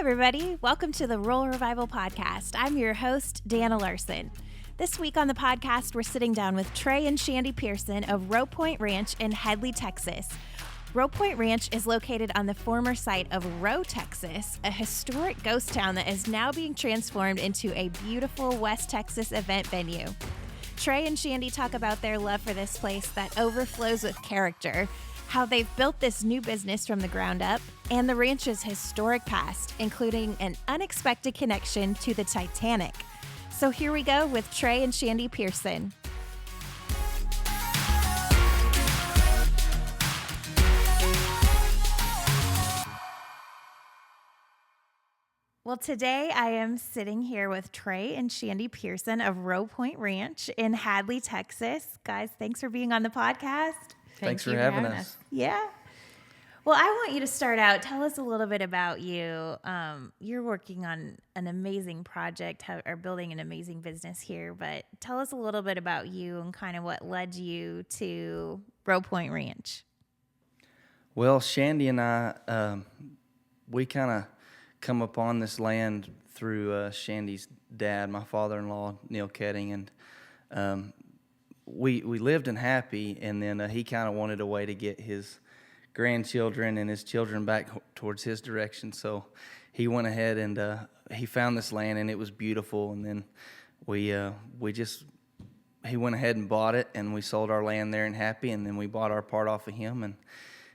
everybody. Welcome to the Rural Revival Podcast. I'm your host, Dana Larson. This week on the podcast, we're sitting down with Trey and Shandy Pearson of Rowe Point Ranch in Hedley, Texas. Rowe Point Ranch is located on the former site of Rowe, Texas, a historic ghost town that is now being transformed into a beautiful West Texas event venue. Trey and Shandy talk about their love for this place that overflows with character, how they've built this new business from the ground up, and the ranch's historic past, including an unexpected connection to the Titanic. So here we go with Trey and Shandy Pearson. Well, today I am sitting here with Trey and Shandy Pearson of Rowe Point Ranch in Hedley, Texas. Guys, thanks for being on the podcast. Thanks for having us. Yeah. Well, I want you to start out. Tell us a little bit about you. You're working on an amazing project or building an amazing business here, but tell us a little bit about you and kind of what led you to Rowe Point Ranch. Well, Shandy and I, we kind of come upon this land through Shandy's dad, my father-in-law, Neil Ketting, and we lived in Happy, and then he kind of wanted a way to get his grandchildren and his children back towards his direction. So he went ahead and he found this land, and it was beautiful. And then he went ahead and bought it, and we sold our land there in Happy, and then we bought our part off of him,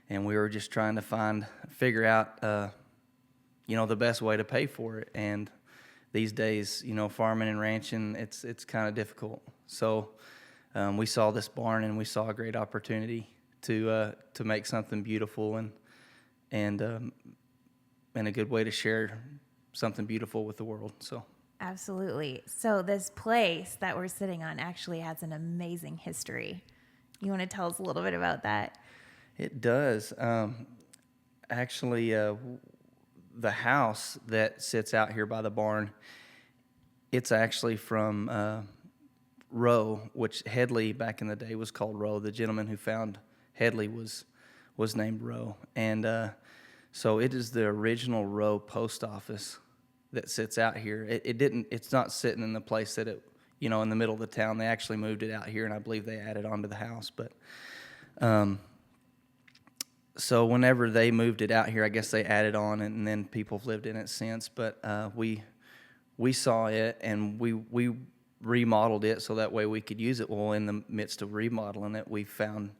and we were just trying to figure out the best way to pay for it. And these days, farming and ranching, it's kind of difficult. So we saw this barn, and we saw a great opportunity to make something beautiful and a good way to share something beautiful with the world. So absolutely. So this place that we're sitting on actually has an amazing history. You want to tell us a little bit about that? It does. Actually, the house that sits out here by the barn, it's actually from Rowe, which Hedley back in the day was called Rowe. The gentleman who found Hedley was named Rowe, and so it is the original Rowe post office that sits out here. It's not sitting in the place that it, in the middle of the town. They actually moved it out here, and I believe they added on to the house. But so whenever they moved it out here, I guess they added on, and then people have lived in it since. But we saw it, and we remodeled it so that way we could use it. Well, in the midst of remodeling it, we found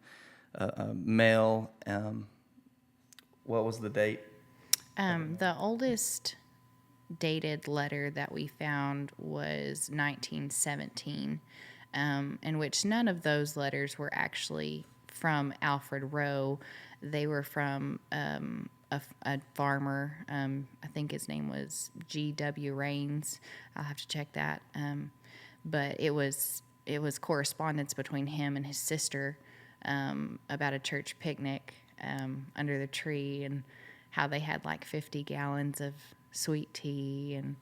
mail. What was the date? The oldest dated letter that we found was 1917, in which none of those letters were actually from Alfred Rowe. They were from a farmer. I think his name was G.W. Raines. I'll have to check that. But it was correspondence between him and his sister about a church picnic under the tree, and how they had like 50 gallons of sweet tea, and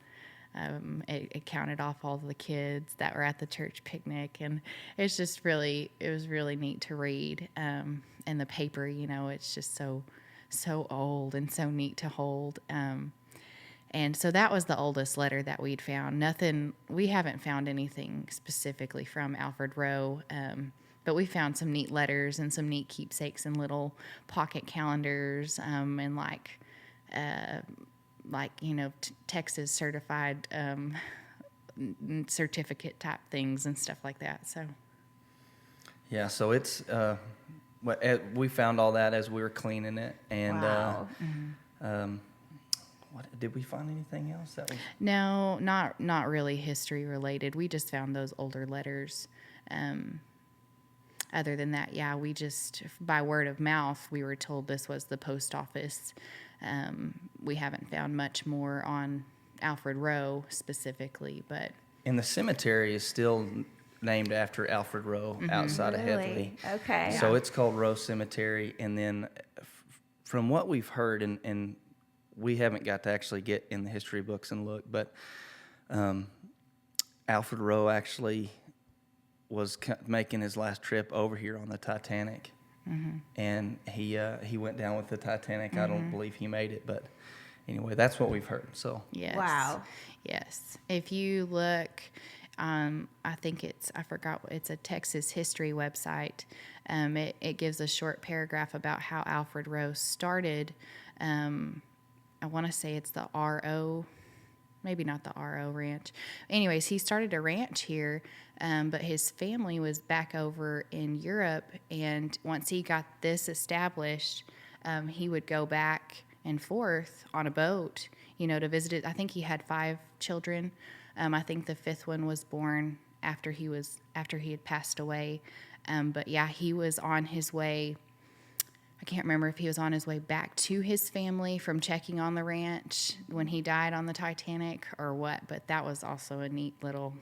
it counted off all the kids that were at the church picnic. And it was really neat to read. And the paper, it's just so old and so neat to hold. And so that was the oldest letter that we'd found. We haven't found anything specifically from Alfred Rowe, but we found some neat letters and some neat keepsakes and little pocket calendars, and Texas certified certificate type things and stuff like that. So yeah, so it's we found all that as we were cleaning it, and wow. Did we find anything else that was? No, not really history related. We just found those older letters. Other than that, yeah, we just, by word of mouth, we were told this was the post office. We haven't found much more on Alfred Rowe specifically, but... And the cemetery is still named after Alfred Rowe, outside of Hedley. Okay. So it's called Rowe Cemetery, and then from what we've heard, and we haven't got to actually get in the history books and look, but Alfred Rowe actually was making his last trip over here on the Titanic, and he went down with the Titanic. I don't believe he made it, but anyway, that's what we've heard. So Yes. Wow. Yes. If you look, I think it's a Texas history website. It gives a short paragraph about how Alfred Rowe started. I want to say it's the RO, maybe not the RO ranch. Anyways, he started a ranch here, but his family was back over in Europe. And once he got this established, he would go back and forth on a boat, to visit it. I think he had 5 children. I think the 5th one was born after he had passed away. But yeah, he was on his way. I can't remember if he was on his way back to his family from checking on the ranch when he died on the Titanic or what. But that was also a neat little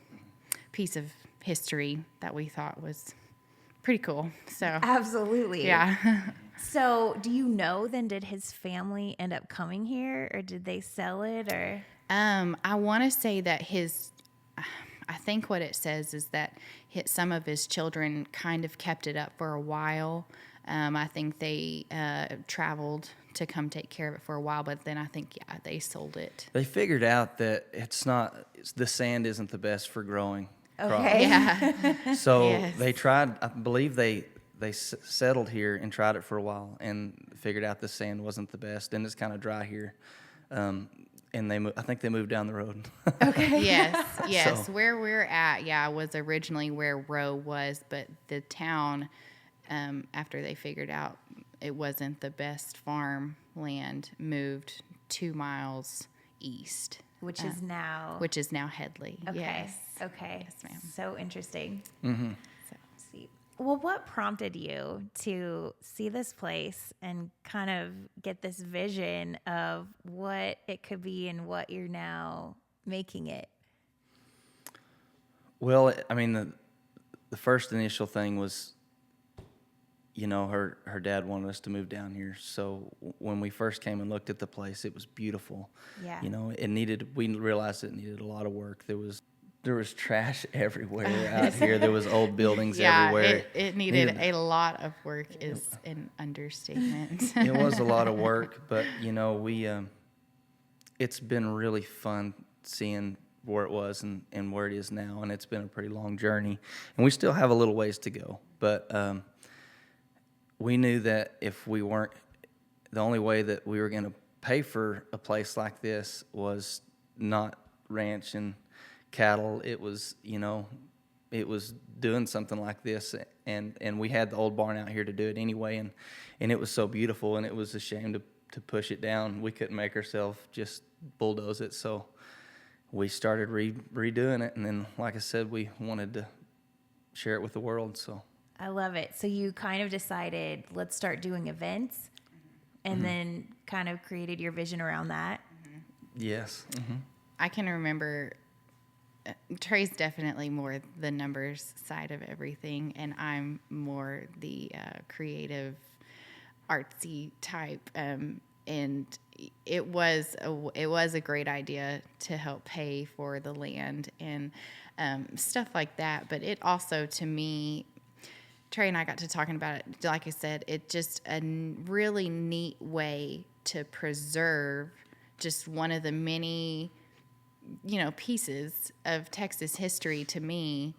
piece of history that we thought was pretty cool. So Absolutely. yeah. So do you know then, did his family end up coming here, or did they sell it, or? I want to say that I think what it says is that some of his children kind of kept it up for a while. I think they traveled to come take care of it for a while, but then I think, they sold it. they figured out that the sand isn't the best for growing crops. Okay. Yeah. So Yes. they tried, I believe they settled here and tried it for a while and figured out the sand wasn't the best, and it's kind of dry here. And I think they moved down the road. Okay. Yes. So- Where we're at, was originally where Rowe was, but the town, after they figured out it wasn't the best farm land, moved 2 miles east, Which is now. which is now Hedley. Okay. Yes. Okay. Yes, ma'am. So interesting. Mm-hmm. So, See. Well, what prompted you to see this place and kind of get this vision of what it could be and what you're now making it? Well, I mean, the first initial thing was, her dad wanted us to move down here. So when we first came and looked at the place, it was beautiful. Yeah. We realized it needed a lot of work. There was trash everywhere out here. There was old buildings everywhere. it needed a lot of work is an understatement. It was a lot of work, but it's been really fun seeing where it was and where it is now, and it's been a pretty long journey, and we still have a little ways to go. But we knew that if we weren't, the only way that we were going to pay for a place like this was not ranch and cattle. It was doing something like this, and we had the old barn out here to do it anyway, and it was so beautiful, and it was a shame to push it down. We couldn't make ourselves just bulldoze it, so we started redoing it, and then, like I said, we wanted to share it with the world. So I love it. So you kind of decided, let's start doing events, and then kind of created your vision around that. yes. Mm-hmm. I can remember Trey's definitely more the numbers side of everything, and I'm more the creative, artsy type. And it was a great idea to help pay for the land and stuff like that. But it also, to me, Trey and I got to talking about it. Like I said, it's just a really neat way to preserve just one of the many, pieces of Texas history to me.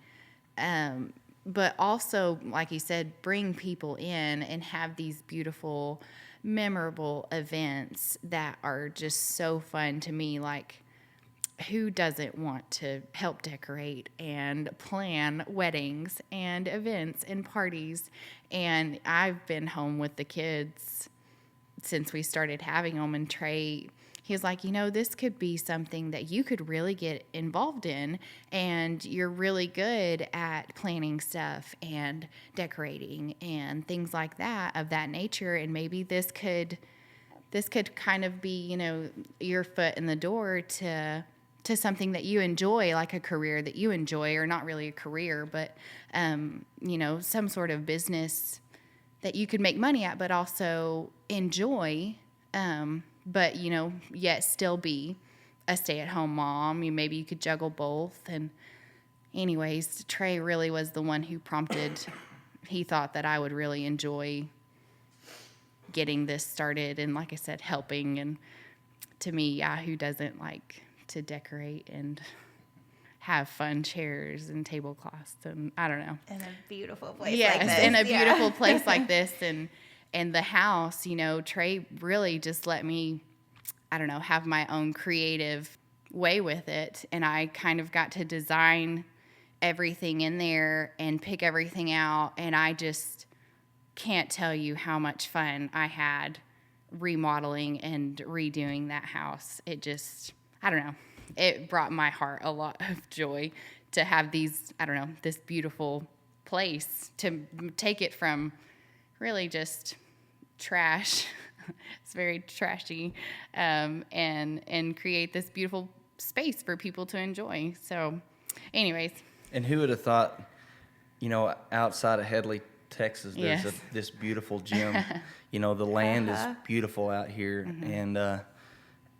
But also, like you said, bring people in and have these beautiful, memorable events that are just so fun to me. Like, who doesn't want to help decorate and plan weddings and events and parties? And I've been home with the kids since we started having them, and Trey, he was like, this could be something that you could really get involved in, and you're really good at planning stuff and decorating and things like that of that nature, and maybe this could kind of be, your foot in the door to something that you enjoy, like a career that you enjoy, or not really a career, but some sort of business that you could make money at, but also enjoy. But, yet still be a stay-at-home mom. Maybe you could juggle both. And anyways, Trey really was the one who prompted. He thought that I would really enjoy getting this started and, like I said, helping and to me, yeah, who doesn't like to decorate and have fun chairs and tablecloths, and I don't know. In a beautiful place Yes, like this. in a beautiful place like this, and the house, Trey really just let me, I don't know, have my own creative way with it, and I kind of got to design everything in there and pick everything out, and I just can't tell you how much fun I had remodeling and redoing that house. It just, I don't know, it brought my heart a lot of joy to have these, I don't know, this beautiful place, to take it from really just trash. It's very trashy, and create this beautiful space for people to enjoy. So anyways. And who would have thought, outside of Hedley, Texas, there's Yes. this beautiful gym. The land is beautiful out here, Mm-hmm.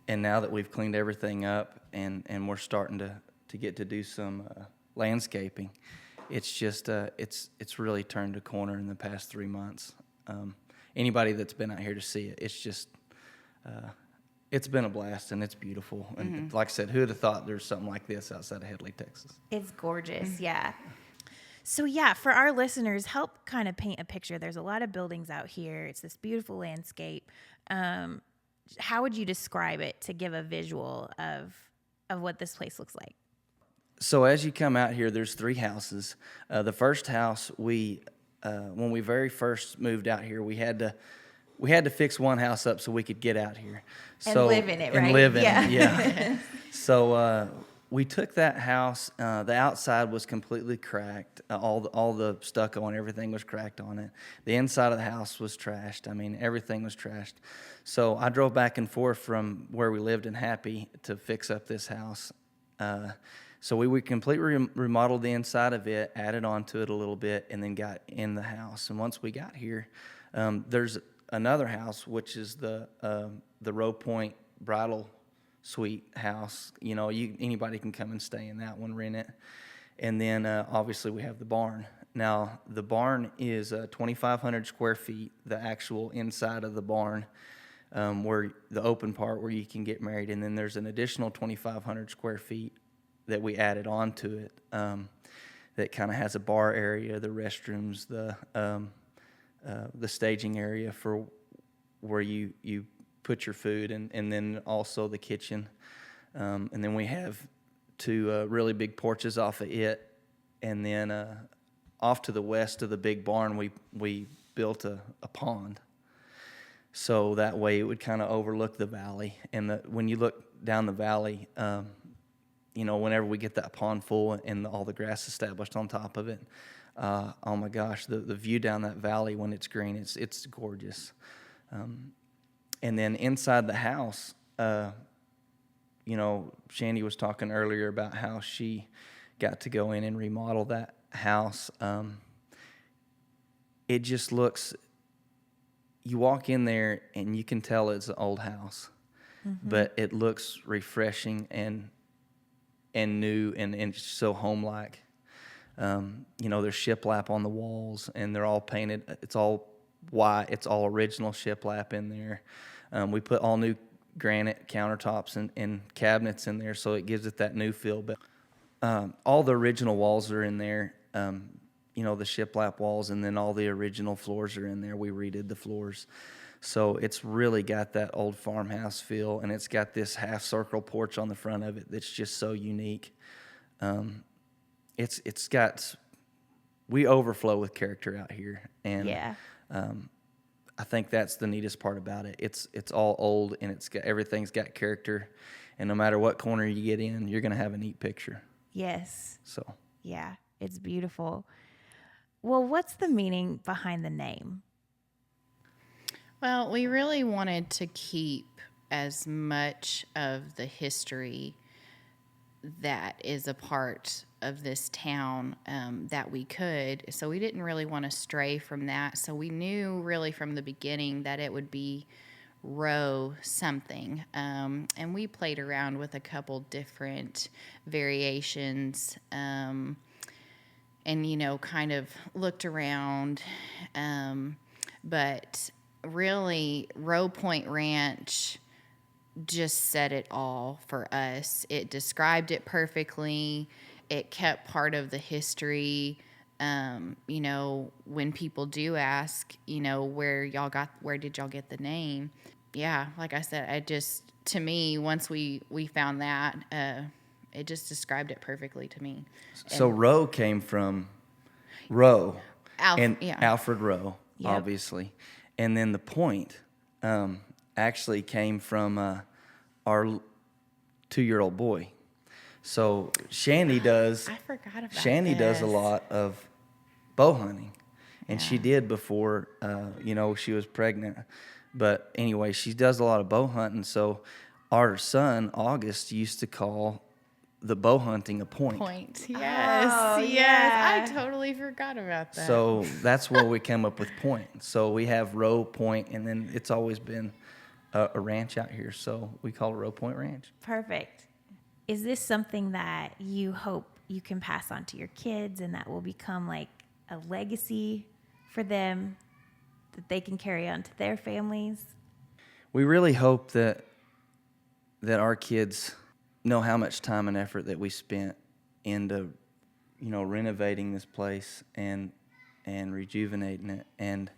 and now that we've cleaned everything up and we're starting to get to do some landscaping, it's just it's really turned a corner in the past 3 months. Anybody that's been out here to see it, it's just it's been a blast, and it's beautiful. And like I said, who would have thought there's something like this outside of Hedley, Texas? It's gorgeous, yeah. So yeah, for our listeners, help kind of paint a picture. There's a lot of buildings out here. It's this beautiful landscape. How would you describe it to give a visual of what this place looks like? So as you come out here, there's 3 houses. The first house, when we very first moved out here, we had to fix one house up so we could get out here. And So, live in it, right? And live in Yeah. it, yeah. So we took that house. The outside was completely cracked. All the stucco and everything was cracked on it. The inside of the house was trashed. I mean, everything was trashed. So I drove back and forth from where we lived in Happy to fix up this house. So we completely remodeled the inside of it, added on to it a little bit, and then got in the house. And once we got here, there's another house, which is the Rowe Point Bridal Suite house. Anybody can come and stay in that one, rent it. And then obviously we have the barn. Now the barn is 2,500 square feet. The actual inside of the barn, where the open part where you can get married, and then there's an additional 2,500 square feet that we added on to it. That kind of has a bar area, the restrooms, the staging area for where you put your food, and then also the kitchen. And then we have 2 really big porches off of it. And then off to the west of the big barn, we built a pond. So that way it would kind of overlook the valley. And when you look down the valley, whenever we get that pond full and all the grass established on top of it, oh my gosh, the view down that valley when it's green, it's gorgeous. And then inside the house, Shandy was talking earlier about how she got to go in and remodel that house. It just looks, you walk in there and you can tell it's an old house, but it looks refreshing and new and just so home-like. There's shiplap on the walls, and they're all painted. It's all white. It's all original shiplap in there. We put all new granite countertops and cabinets in there, so it gives it that new feel. But all the original walls are in there. The shiplap walls, and then all the original floors are in there. We redid the floors. So it's really got that old farmhouse feel, and it's got this half-circle porch on the front of it that's just so unique. It's got, we overflow with character out here, and Yeah. I think that's the neatest part about it. It's all old, and everything's got character, and no matter what corner you get in, you're gonna have a neat picture. Yes. So Yeah, it's beautiful. Well, what's the meaning behind the name? Well, we really wanted to keep as much of the history that is a part of this town that we could. So we didn't really want to stray from that. So we knew really from the beginning that it would be Rowe something. And we played around with a couple different variations and, kind of looked around. But really, Rowe Point Ranch just said it all for us. It described it perfectly. It kept part of the history. You know, when people do ask, you know, where did y'all get the name? Yeah, like I said, to me, once we found that, it just described it perfectly to me. So Rowe came from Rowe Yeah. Alfred Rowe, Yep. obviously. And then the point actually came from our 2-year-old boy. So Shandy does. I forgot about Shandy does a this. lot of bow hunting, and she Yeah. did before she was pregnant. But anyway, she does a lot of bow hunting. So our son August used to call the bow hunting a point. Yes. Oh, yes. yeah. I totally forgot about that. So that's where we came up with point. So we have Rowe Point, and then it's always been a ranch out here. So we call it Rowe Point Ranch. Perfect. Is this something that you hope you can pass on to your kids and that will become like a legacy for them that they can carry on to their families? We really hope that our kids know how much time and effort that we spent into, renovating this place and rejuvenating it. And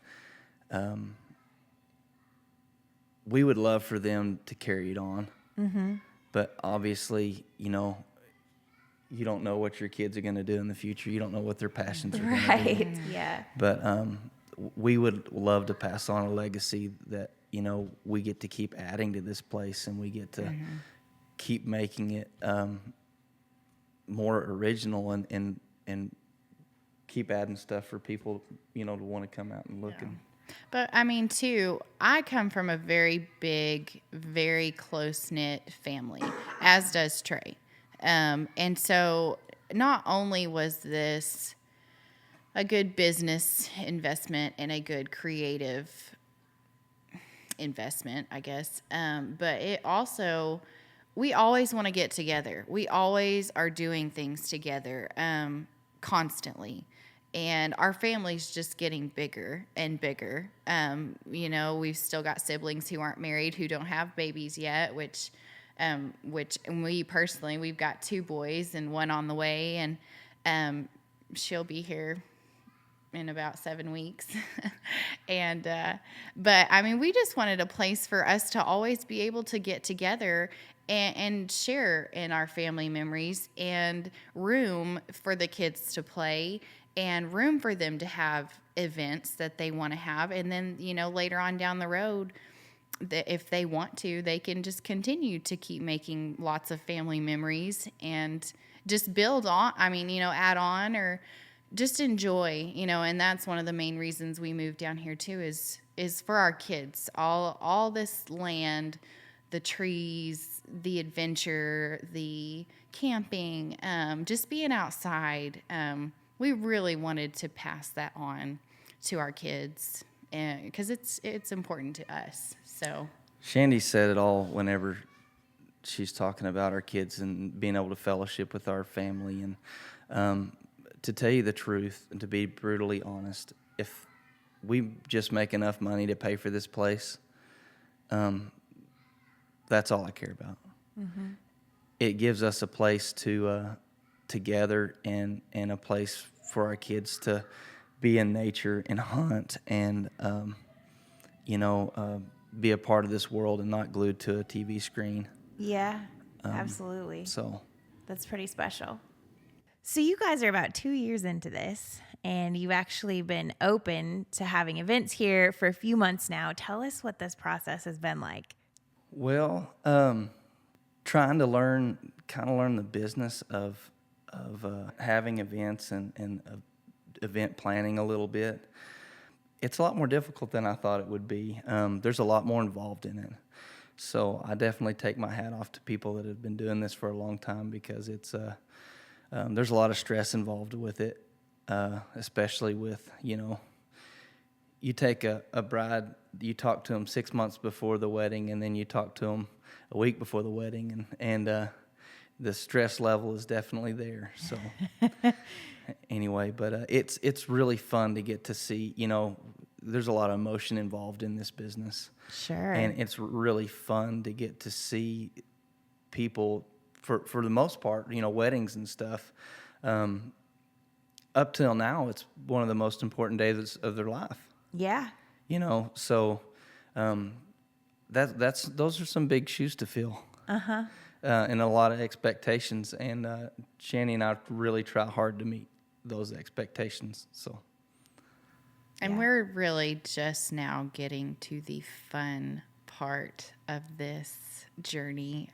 we would love for them to carry it on. Mm-hmm. But obviously, you don't know what your kids are going to do in the future. You don't know what their passions are going to be. Right. Yeah. But we would love to pass on a legacy that, we get to keep adding to this place, and we get to keep making it more original and keep adding stuff for people, to want to come out and look. And But I mean, too, I come from a very big, very close-knit family, as does Trey. And so not only was this a good business investment and a good creative investment, I guess, but it also, we always want to get together. We always are doing things together constantly. And our family's just getting bigger and bigger. We've still got siblings who aren't married, who don't have babies yet, which we personally, we've got 2 boys and 1 on the way, and she'll be here in about 7 weeks. But I mean, we just wanted a place for us to always be able to get together and share in our family memories, and room for the kids to play, and room for them to have events that they want to have. And then, later on down the road, if they want to, they can just continue to keep making lots of family memories and just build on, add on, or just enjoy, and that's one of the main reasons we moved down here too, is for our kids. All this land, the trees, the adventure, the camping, just being outside. We really wanted to pass that on to our kids, because it's important to us. So Shandy said it all whenever she's talking about our kids and being able to fellowship with our family. And to tell you the truth and to be brutally honest, if we just make enough money to pay for this place, that's all I care about. Mm-hmm. It gives us a place to gather, and a place for our kids to be in nature and hunt and be a part of this world and not glued to a TV screen. Yeah, absolutely. So that's pretty special. So you guys are about 2 years into this, and you've actually been open to having events here for a few months now. Tell us what this process has been like. Well, trying to learn the business of having events and event planning a little bit. It's a lot more difficult than I thought it would be. There's a lot more involved in it. So I definitely take my hat off to people that have been doing this for a long time, because it's there's a lot of stress involved with it, especially with, you take a bride, you talk to them 6 months before the wedding, and then you talk to them a week before the wedding, and the stress level is definitely there. So anyway, but it's really fun to get to see, there's a lot of emotion involved in this business. Sure. And it's really fun to get to see people, for the most part, weddings and stuff. Up till now, it's one of the most important days of their life. Yeah. So those are some big shoes to fill. Uh-huh. And a lot of expectations, and Shandy and I really try hard to meet those expectations. So, and we're really just now getting to the fun part of this journey,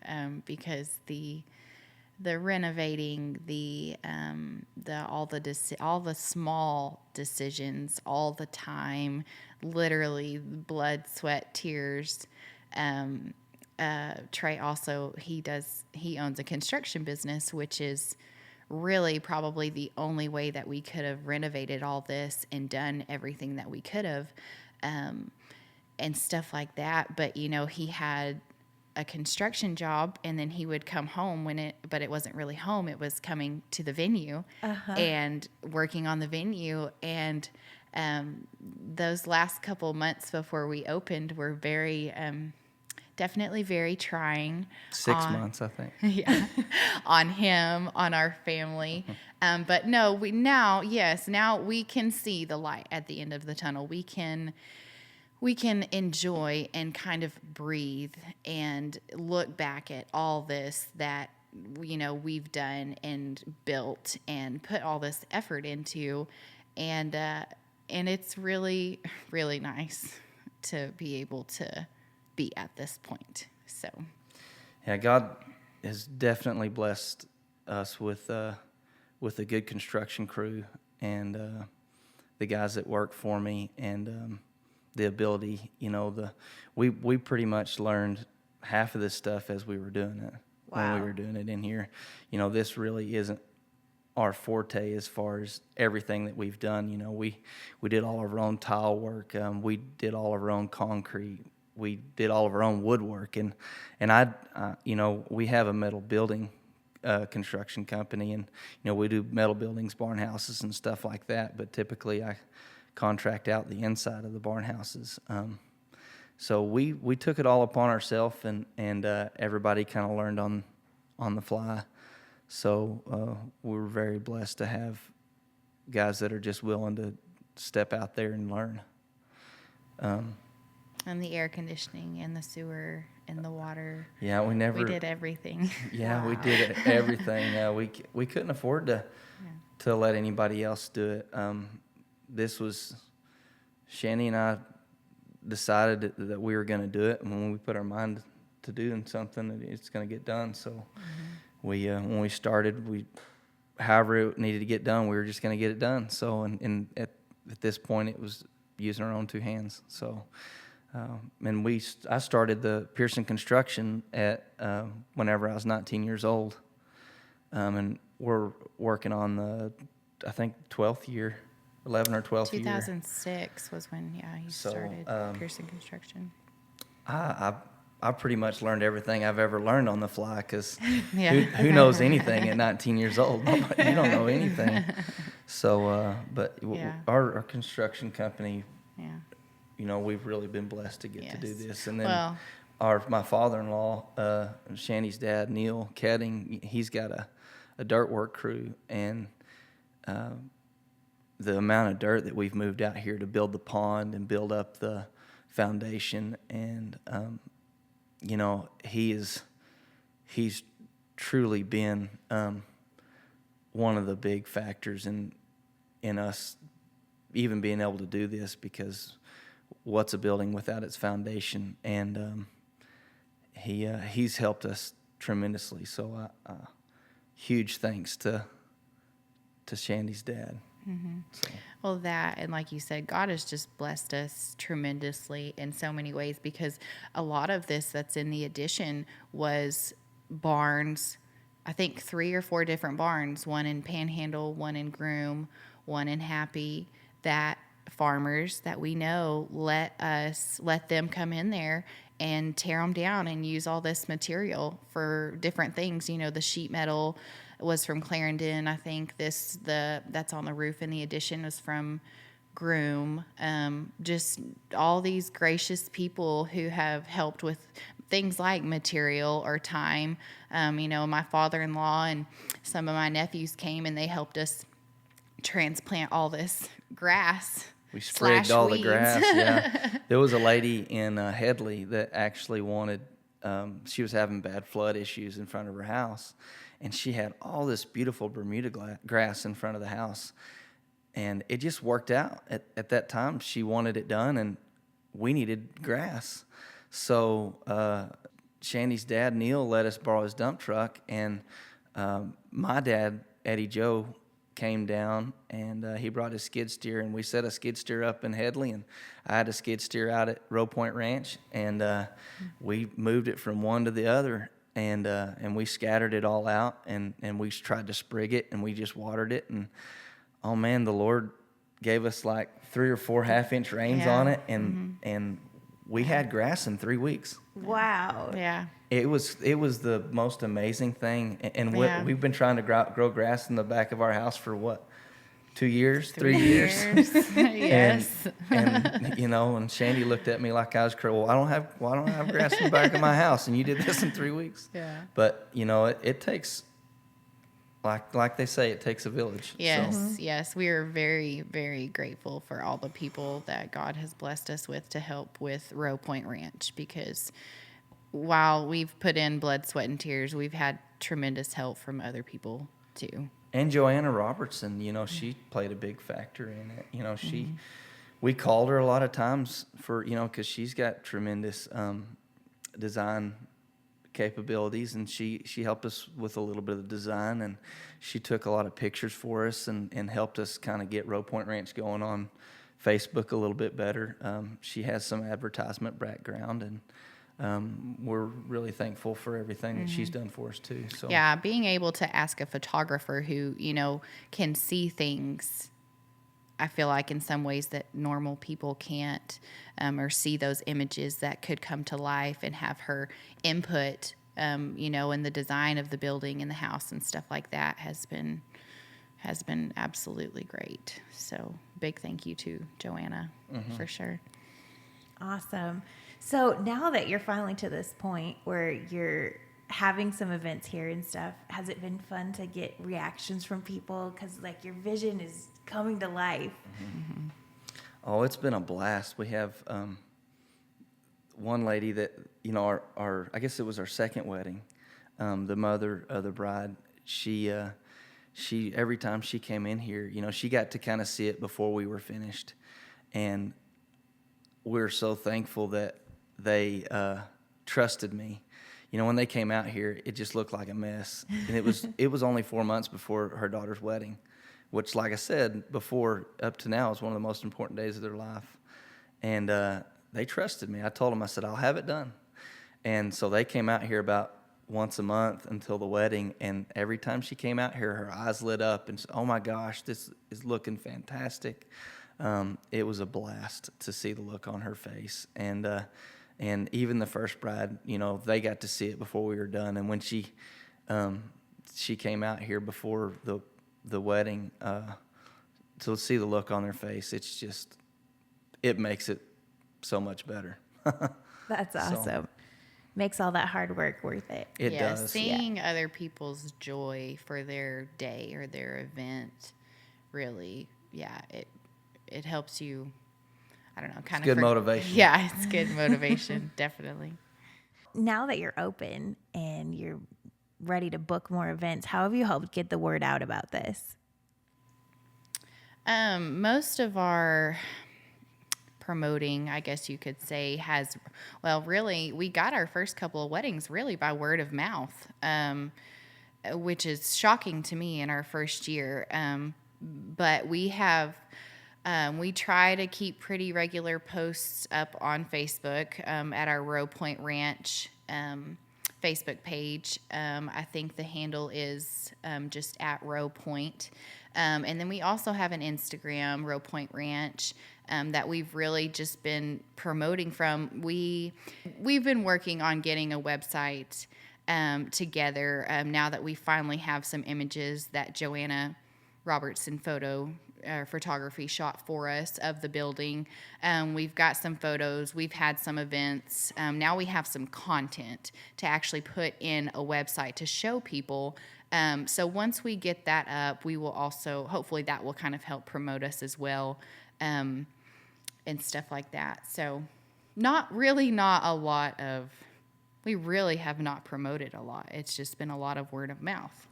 because the renovating, all the small decisions, all the time, literally blood, sweat, tears. Trey also, he owns a construction business, which is really probably the only way that we could have renovated all this and done everything that we could have, and stuff like that. But, he had a construction job, and then he would come home but it wasn't really home. It was coming to the venue and working on the venue. And those last couple months before we opened were very, definitely very trying. 6 months, I think. Yeah, on him, on our family. But no, now we can see the light at the end of the tunnel. We can enjoy and kind of breathe and look back at all this that, we've done and built and put all this effort into. And it's really, really nice to be able to be at this point. So, yeah, God has definitely blessed us with a good construction crew, and the guys that work for me, and the ability, we pretty much learned half of this stuff as we were doing it. Wow. When we were doing it in here. This really isn't our forte as far as everything that we've done. We did all of our own tile work. We did all of our own concrete. We did all of our own woodwork. And we have a metal building construction company, and, we do metal buildings, barn houses, and stuff like that. But typically I contract out the inside of the barn houses. So we took it all upon ourselves, and everybody kind of learned on the fly. So we're very blessed to have guys that are just willing to step out there and learn. And the air conditioning and the sewer and the water. Yeah, we did everything. Yeah, Wow. we did everything. We couldn't afford to let anybody else do it. This was, Shandy and I decided that we were going to do it, and when we put our mind to doing something, it's going to get done. So we, when we started, however it needed to get done, we were just going to get it done. So, and at this point, it was using our own two hands. So, and I started the Pearson construction at whenever I was 19 years old, and we're working on the, I think, 12th year. 11 or 12th year. 2006 was when, he started Pearson Construction. I pretty much learned everything I've ever learned on the fly, because Yeah. who knows anything at 19 years old? You don't know anything. So, but our construction company, we've really been blessed to get to do this. And then my father-in-law, Shandy's dad, Neil Ketting, he's got a dirt work crew, and the amount of dirt that we've moved out here to build the pond and build up the foundation, and he's truly been one of the big factors in us even being able to do this, because what's a building without its foundation? And he's helped us tremendously. So huge thanks to Shandy's dad. Mm-hmm. So. Well, that, and like you said, God has just blessed us tremendously in so many ways, because a lot of this that's in the addition was barns. I think 3 or 4 different barns, one in Panhandle, one in Groom, one in Happy, that farmers that we know let them come in there and tear them down and use all this material for different things. The sheet metal was from Clarendon. I think that's on the roof in the addition was from groom, just all these gracious people who have helped with things like material or time. My father-in-law and some of my nephews came and they helped us transplant all this grass. We sprigged all the weeds. grass. Yeah, there was a lady in Hedley that actually wanted. She was having bad flood issues in front of her house, and she had all this beautiful Bermuda grass in front of the house, and it just worked out. At that time, she wanted it done, and we needed grass. So Shandy's dad, Neil, let us borrow his dump truck, and my dad, Eddie Joe, came down, and he brought his skid steer, and we set a skid steer up in Hedley, and I had a skid steer out at Rowe Point Ranch, and we moved it from one to the other, and we scattered it all out, and we tried to sprig it, and we just watered it, and oh man, the Lord gave us like 3 or 4 half-inch rains on it, and we had grass in 3 weeks. Wow. Yeah. It was the most amazing thing, and we've been trying to grow grass in the back of our house for what, 2 years, 3 years. Yes. and and Shandy looked at me like I was crazy. Well, I don't have grass in the back of my house, and you did this in 3 weeks. Yeah. But it takes, like they say, it takes a village. Yes, So. yes. We are very, very grateful for all the people that God has blessed us with to help with Rowe Point Ranch, because while we've put in blood, sweat, and tears, we've had tremendous help from other people too. And Joanna Robertson, she played a big factor in it. We called her a lot of times for, because she's got tremendous design capabilities, and she helped us with a little bit of design, and she took a lot of pictures for us and helped us kind of get Rowe Point Ranch going on Facebook a little bit better. She has some advertisement background, and we're really thankful for everything that she's done for us too. So yeah, being able to ask a photographer who can see things, I feel like in some ways that normal people can't, or see those images that could come to life, and have her input, in the design of the building and the house and stuff like that has been absolutely great. So big thank you to Joanna for sure. Awesome. So now that you're finally to this point where you're having some events here and stuff, has it been fun to get reactions from people? Because your vision is coming to life. Mm-hmm. Oh, it's been a blast. We have one lady that, our I guess it was our second wedding. The mother of the bride, she every time she came in here, she got to kind of see it before we were finished. And we're so thankful that they trusted me. When they came out here, it just looked like a mess. And it was only 4 months before her daughter's wedding, which, like I said before, up to now is one of the most important days of their life. And they trusted me. I told them, I said, I'll have it done. And so they came out here about once a month until the wedding, and every time she came out here, her eyes lit up and said, oh my gosh, this is looking fantastic. It was a blast to see the look on her face. And even the first bride, they got to see it before we were done. And when she came out here before the wedding, to see the look on their face, it makes it so much better. That's awesome. So, makes all that hard work worth it. It does. Seeing other people's joy for their day or their event, really, it helps you. I don't know, kind of good motivation. Yeah, it's good motivation, definitely. Now that you're open and you're ready to book more events, how have you helped get the word out about this? Most of our promoting, I guess you could say, really, we got our first couple of weddings really by word of mouth, which is shocking to me in our first year. But we have... we try to keep pretty regular posts up on Facebook at our Rowe Point Ranch Facebook page. I think the handle is just at Rowe Point. And then we also have an Instagram, Rowe Point Ranch, that we've really just been promoting from. We've been working on getting a website together now that we finally have some images that Joanna Robertson photography shot for us of the building. We've got some photos. We've had some events. Now we have some content to actually put in a website to show people. So once we get that up, we will also, hopefully that will kind of help promote us as well, and stuff like that. So we really have not promoted a lot. It's just been a lot of word of mouth.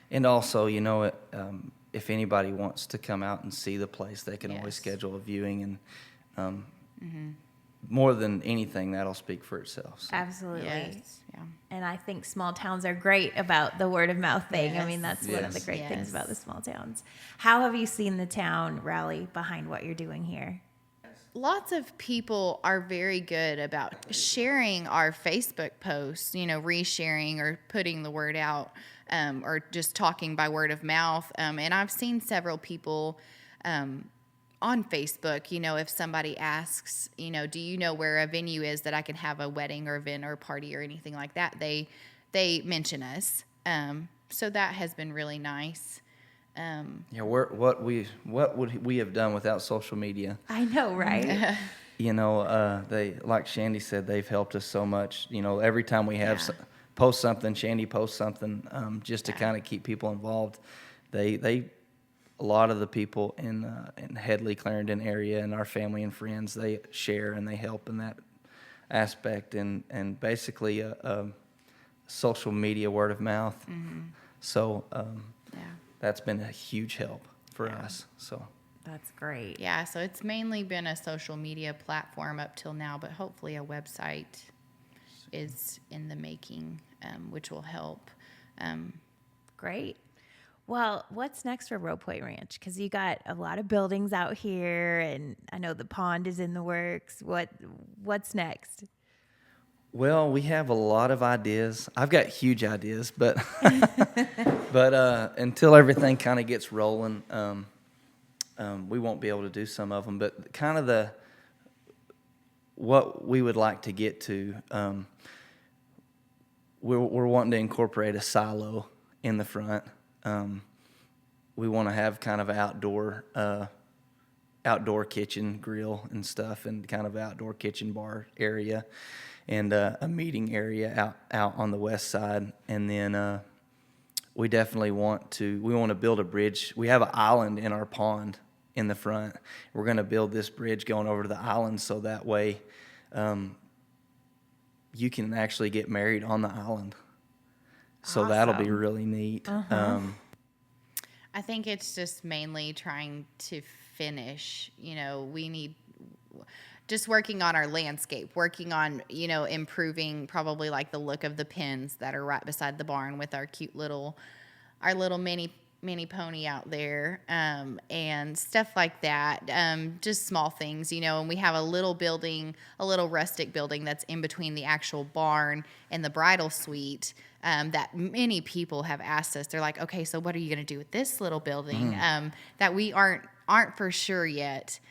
And also, if anybody wants to come out and see the place, they can always schedule a viewing, and more than anything, that'll speak for itself. So. Absolutely. Yes. Yeah. And I think small towns are great about the word of mouth thing. Yes. I mean, that's one of the great Yes. things about the small towns. How have you seen the town rally behind what you're doing here? Lots of people are very good about sharing our Facebook posts, resharing or putting the word out, or just talking by word of mouth. And I've seen several people on Facebook, if somebody asks, do you know where a venue is that I can have a wedding or event or party or anything like that, they mention us. So that has been really nice. What would we have done without social media? I know, right? They, like Shandy said, they've helped us so much. Every time we have post something, Shandy posts something, just to kind of keep people involved. They a lot of the people in Hedley, Clarendon area, and our family and friends, they share and they help in that aspect, and basically a social media word of mouth. Mm-hmm. So. That's been a huge help for us. So that's great. Yeah, so it's mainly been a social media platform up till now, but hopefully a website is in the making, which will help. Great. Well, what's next for Rowe Point Ranch? Because you got a lot of buildings out here, and I know the pond is in the works. What's next? Well, we have a lot of ideas. I've got huge ideas, but until everything kind of gets rolling, we won't be able to do some of them. But kind of what we would like to get to, we're wanting to incorporate a silo in the front. We want to have kind of outdoor kitchen grill and stuff, and kind of outdoor kitchen bar area. And a meeting area out on the west side. And then we definitely want to build a bridge. We have an island in our pond in the front. We're going to build this bridge going over to the island, so that way you can actually get married on the island. So awesome. That'll be really neat. Uh-huh. I think it's just mainly trying to finish. We need just working on our landscape, working on, improving probably like the look of the pens that are right beside the barn with our cute little mini pony out there, and stuff like that. Just small things, and we have a little rustic building that's in between the actual barn and the bridal suite, that many people have asked us. They're like, okay, so what are you going to do with this little building? That we aren't for sure yet.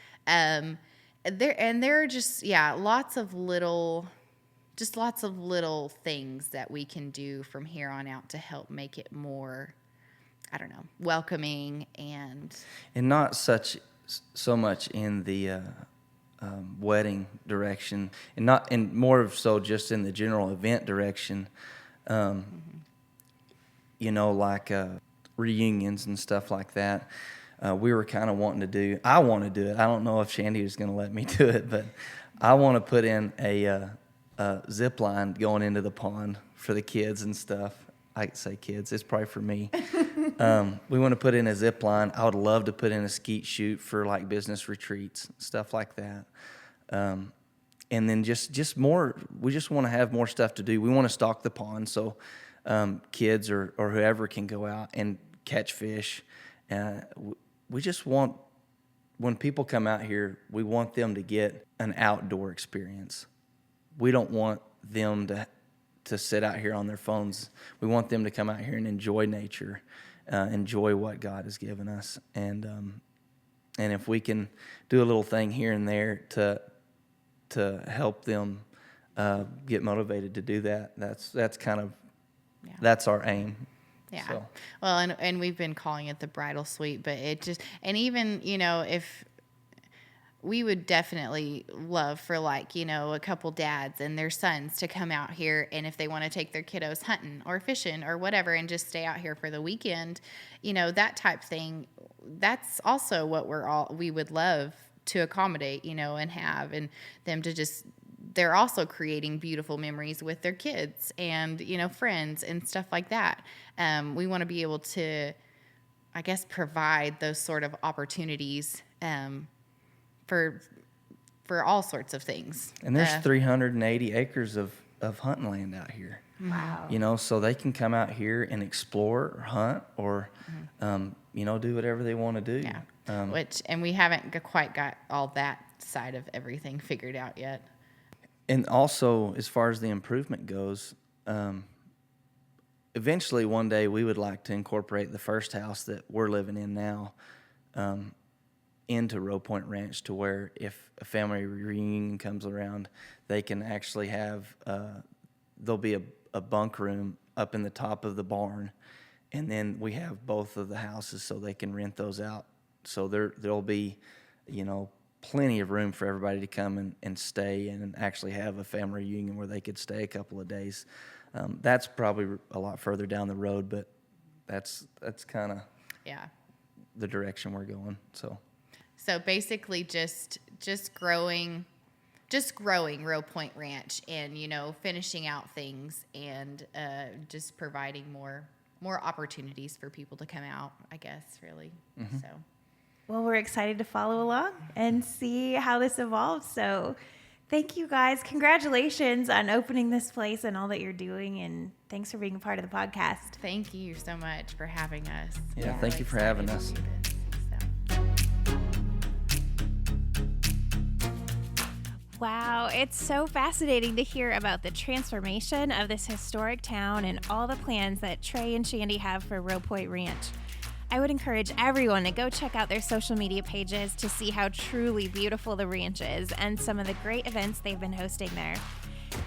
There are just lots of little things that we can do from here on out to help make it more, welcoming and not so much in the wedding direction, and more so just in the general event direction. Like reunions and stuff like that. We were kind of wanting to do. I want to do it. I don't know if Shandy was going to let me do it, but I want to put in a zip line going into the pond for the kids and stuff. I could say kids. It's probably for me. We want to put in a zip line. I would love to put in a skeet shoot for like business retreats, stuff like that. And then just more. We just want to have more stuff to do. We want to stock the pond so kids or whoever can go out and catch fish. We just want, when people come out here, we want them to get an outdoor experience. We don't want them to sit out here on their phones. We want them to come out here and enjoy nature, enjoy what God has given us. And if we can do a little thing here and there to help them get motivated to do that, that's kind of, that's our aim. Yeah. So. Well, and we've been calling it the bridal suite, but it just, and even, you know, if we would definitely love for, like, you know, a couple dads and their sons to come out here, and if they want to take their kiddos hunting or fishing or whatever and just stay out here for the weekend, you know, that type thing, that's also what we would love to accommodate, you know, and have, and them to just, they're also creating beautiful memories with their kids and, you know, friends and stuff like that. We want to be able to, I guess, provide those sort of opportunities for all sorts of things. And there's 380 acres of hunting land out here. Wow. You know, so they can come out here and explore or hunt or, you know, do whatever they want to do. Yeah. And we haven't quite got all that side of everything figured out yet. And also, as far as the improvement goes, eventually one day we would like to incorporate the first house that we're living in now into Rowe Point Ranch, to where if a family reunion comes around, they can actually have, there'll be a bunk room up in the top of the barn, and then we have both of the houses so they can rent those out. So there'll be, you know, plenty of room for everybody to come and stay and actually have a family reunion where they could stay a couple of days. That's probably a lot further down the road, but that's kind of the direction we're going. So basically just growing Rowe Point Ranch, and, you know, finishing out things, and just providing more opportunities for people to come out, I guess, really. Mm-hmm. So. Well, we're excited to follow along and see how this evolves. So thank you guys. Congratulations on opening this place and all that you're doing. And thanks for being a part of the podcast. Thank you so much for having us. Yeah, thank you for having us. Wow, it's so fascinating to hear about the transformation of this historic town and all the plans that Trey and Shandy have for Rowe Point Ranch. I would encourage everyone to go check out their social media pages to see how truly beautiful the ranch is and some of the great events they've been hosting there.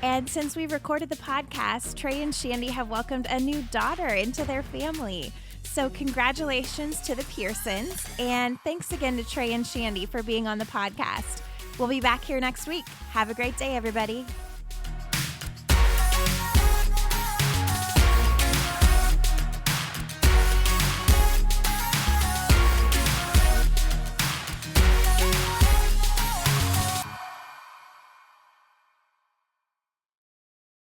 And since we recorded the podcast, Trey and Shandy have welcomed a new daughter into their family. So congratulations to the Pearsons, and thanks again to Trey and Shandy for being on the podcast. We'll be back here next week. Have a great day, everybody.